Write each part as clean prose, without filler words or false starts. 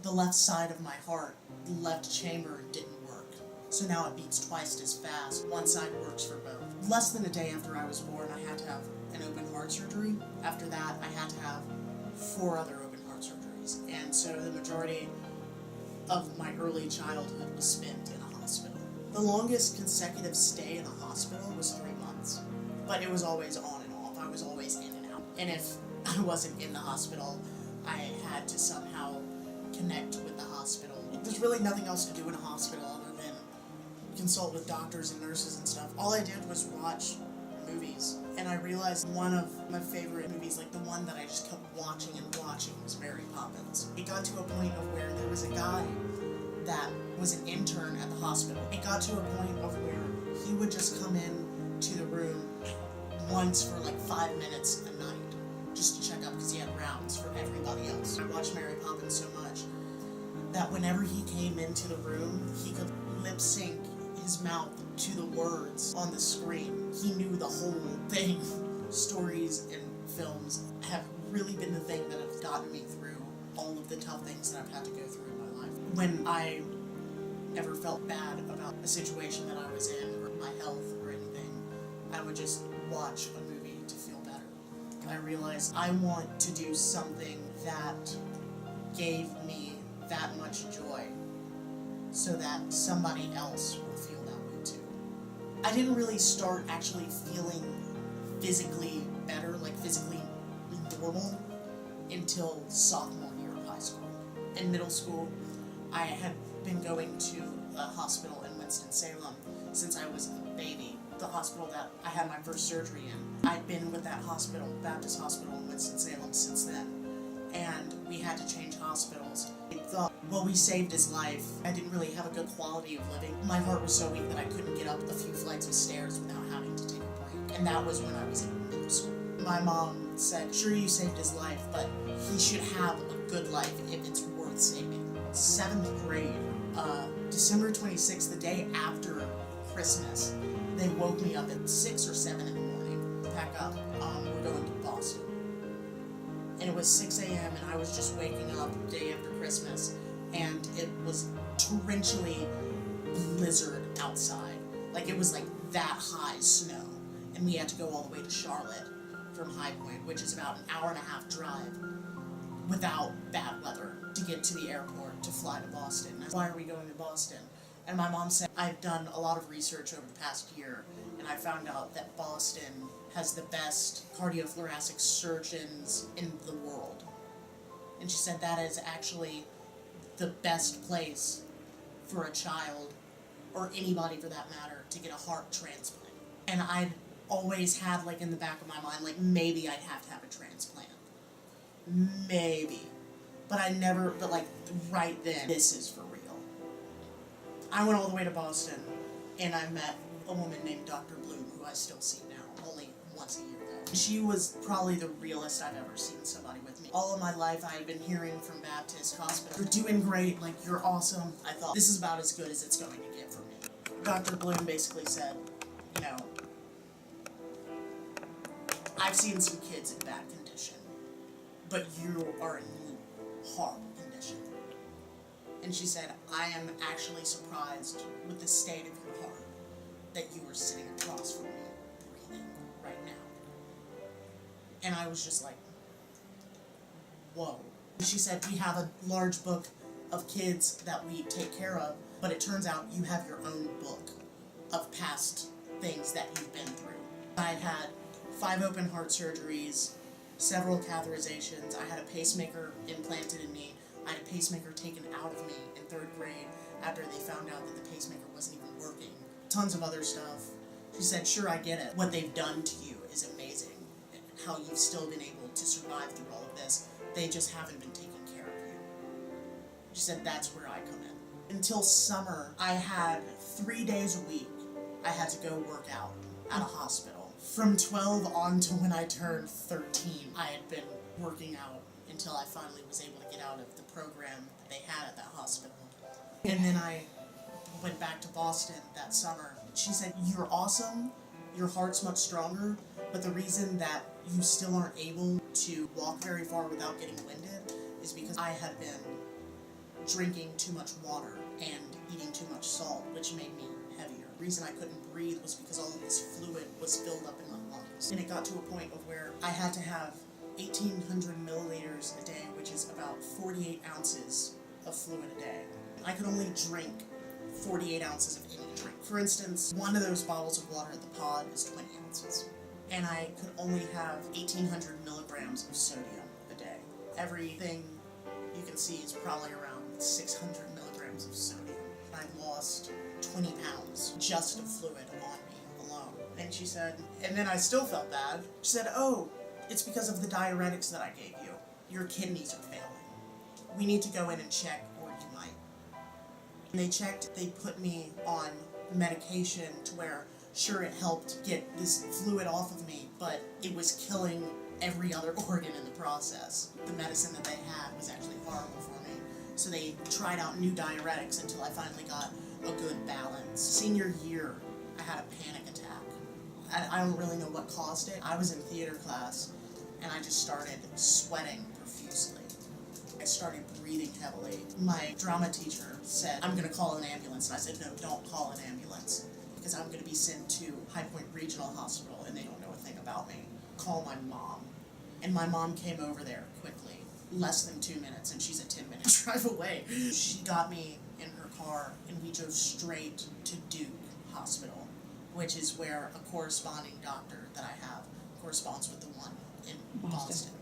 the left side of my heart, the left chamber, didn't work. So now it beats twice as fast. One side works for both. Less than a day after I was born, I had to have an open heart surgery. After that, I had to have 4 other open heart surgeries. And so the majority of my early childhood was spent in a hospital. The longest consecutive stay in a hospital was 3 months. But it was always on and off. I was always in and out. And if I wasn't in the hospital, I had to somehow connect with the hospital. There's really nothing else to do in a hospital other than consult with doctors and nurses and stuff. All I did was watch movies, and I realized one of my favorite movies, like the one that I just kept watching and watching, was Mary Poppins. It got to a point of where there was a guy that was an intern at the hospital. It got to a point of where he would just come in to the room once for like 5 minutes a night, just to check up because he had rounds for everybody else. I watched Mary Poppins so much that whenever he came into the room, he could lip sync his mouth to the words on the screen. He knew the whole thing. Stories and films have really been the thing that have gotten me through all of the tough things that I've had to go through in my life. When I ever felt bad about a situation that I was in, or my health or anything, I would just watch a movie to feel better. I realized I want to do something that gave me that much joy so that somebody else will feel that way too. I didn't really start actually feeling physically better, like physically normal, until sophomore year of high school. In middle school, I had been going to a hospital in Winston-Salem since I was a baby. The hospital that I had my first surgery in. I'd been with that hospital, Baptist Hospital in Winston-Salem, since then. And we had to change hospitals. I thought, well, we saved his life. I didn't really have a good quality of living. My heart was so weak that I couldn't get up a few flights of stairs without having to take a break. And that was when I was in middle school. My mom said, sure, you saved his life, but he should have a good life if it's worth saving. 7th grade, December 26th, the day after Christmas, they woke me up at 6 or 7 in the morning. Pack up, we're going to Boston. And it was 6 a.m. and I was just waking up the day after Christmas, and it was torrentially blizzard outside. Like, it was like that high snow. And we had to go all the way to Charlotte from High Point, which is about an hour-and-a-half drive without bad weather to get to the airport to fly to Boston. Why are we going to Boston? And my mom said, I've done a lot of research over the past year, and I found out that Boston has the best cardiothoracic surgeons in the world. And she said that is actually the best place for a child, or anybody for that matter, to get a heart transplant. And I'd always had, like, in the back of my mind, like, maybe I'd have to have a transplant. Maybe. But like, right then, this is for real. I went all the way to Boston, and I met a woman named Dr. Bloom, who I still see now, only once a year though. She was probably the realest I've ever seen somebody with me. All of my life, I had been hearing from Baptist Hospital, you're doing great, like, you're awesome. I thought, this is about as good as it's going to get for me. Dr. Bloom basically said, you know, I've seen some kids in bad condition, but you are in horrible condition. And she said, I am actually surprised with the state of your heart that you are sitting across from me, breathing right now. And I was just like, whoa. She said, we have a large book of kids that we take care of, but it turns out you have your own book of past things that you've been through. I had 5 open heart surgeries, several catheterizations. I had a pacemaker implanted in me. I had a pacemaker taken out of me in 3rd grade after they found out that the pacemaker wasn't even working. Tons of other stuff. She said, sure, I get it. What they've done to you is amazing. How you've still been able to survive through all of this. They just haven't been taking care of you. She said, that's where I come in. Until summer, I had 3 days a week I had to go work out at a hospital. From 12 on to when I turned 13, I had been working out until I finally was able to get out of the program that they had at that hospital. And then I went back to Boston that summer. She said, you're awesome, your heart's much stronger, but the reason that you still aren't able to walk very far without getting winded is because I have been drinking too much water and eating too much salt, which made me heavier. The reason I couldn't breathe was because all of this fluid was filled up in my lungs. And it got to a point of where I had to have 1,800 milliliters a day, which is about 48 ounces of fluid a day. I could only drink 48 ounces of any drink. For instance, one of those bottles of water at the pod is 20 ounces. And I could only have 1,800 milligrams of sodium a day. Everything you can see is probably around 600 milligrams of sodium. I lost 20 pounds just of fluid on me alone. And she said, and then I still felt bad. She said, oh, it's because of the diuretics that I gave you. Your kidneys are failing. We need to go in and check, or you might. And they checked, they put me on medication to where, sure, it helped get this fluid off of me, but it was killing every other organ in the process. The medicine that they had was actually horrible for me. So they tried out new diuretics until I finally got a good balance. Senior year, I had a panic attack. I don't really know what caused it. I was in theater class, and I just started sweating profusely. I started breathing heavily. My drama teacher said, I'm gonna call an ambulance, and I said, no, don't call an ambulance, because I'm gonna be sent to High Point Regional Hospital, and they don't know a thing about me. Call my mom. And my mom came over there quickly, less than 2 minutes, and she's a 10-minute drive away. She got me in her car, and we drove straight to Duke Hospital, which is where a corresponding doctor that I have corresponds with the one in Boston.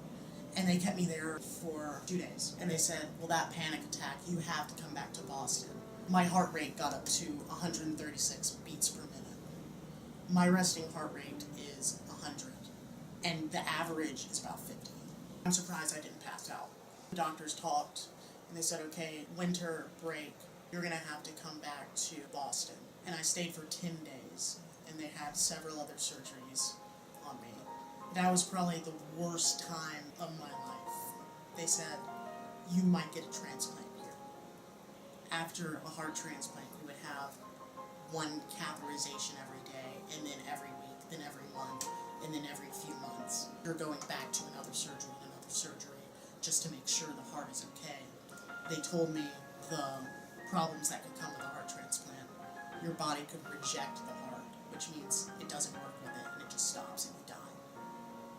And they kept me there for 2 days. And they said, well, that panic attack, you have to come back to Boston. My heart rate got up to 136 beats per minute. My resting heart rate is 100. And the average is about 50. I'm surprised I didn't pass out. The doctors talked, and they said, okay, winter break, you're gonna have to come back to Boston. And I stayed for 10 days, and they had several other surgeries on me. That was probably the worst time of my life. They said, you might get a transplant here. After a heart transplant, you would have one catheterization every day, and then every week, then every month, and then every few months. You're going back to another surgery, just to make sure the heart is okay. They told me the problems that could come with a heart transplant. Your body could reject the heart, which means it doesn't work with it, and it just stops and you die.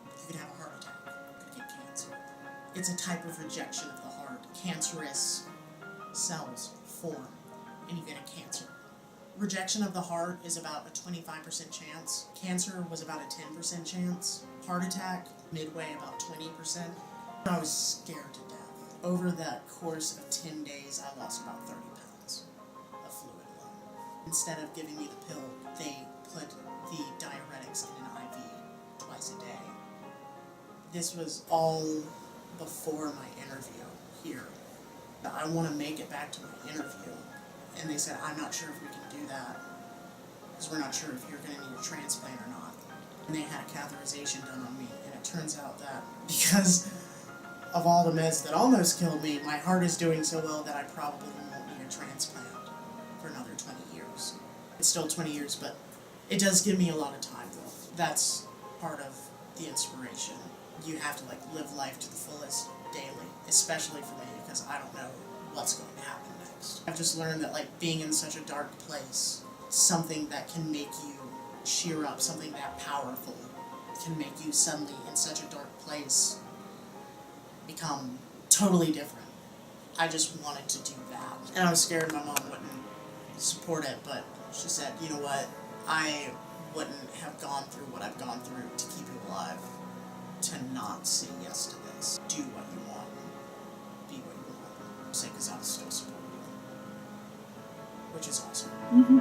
You could have a heart attack, you could get cancer. It's a type of rejection of the heart. Cancerous cells form, and you get a cancer. Rejection of the heart is about a 25% chance. Cancer was about a 10% chance. Heart attack, midway, about 20%. I was scared to death. Over the course of 10 days, I lost about 30 pounds of fluid alone. Instead of giving me the pill, they put the diuretics in an IV twice a day. This was all before my interview here. I want to make it back to my interview. And they said, I'm not sure if we can do that, because we're not sure if you're going to need a transplant or not. And they had a catheterization done on me, and it turns out that because of all the meds that almost killed me, my heart is doing so well that I probably won't need a transplant for another 20 years. It's still 20 years, but it does give me a lot of time, though. That's part of the inspiration. You have to live life to the fullest daily, especially for me, because I don't know what's going to happen next. I've just learned that being in such a dark place, something that can make you cheer up, something that powerful can make you suddenly in such a dark place become totally different. I just wanted to do that. And I was scared my mom wouldn't support it, but she said, you know what, I wouldn't have gone through what I've gone through to keep you alive, to not say yes to this. Do what you want, be what you want. Say, because I'll still support you, which is awesome. Mm-hmm.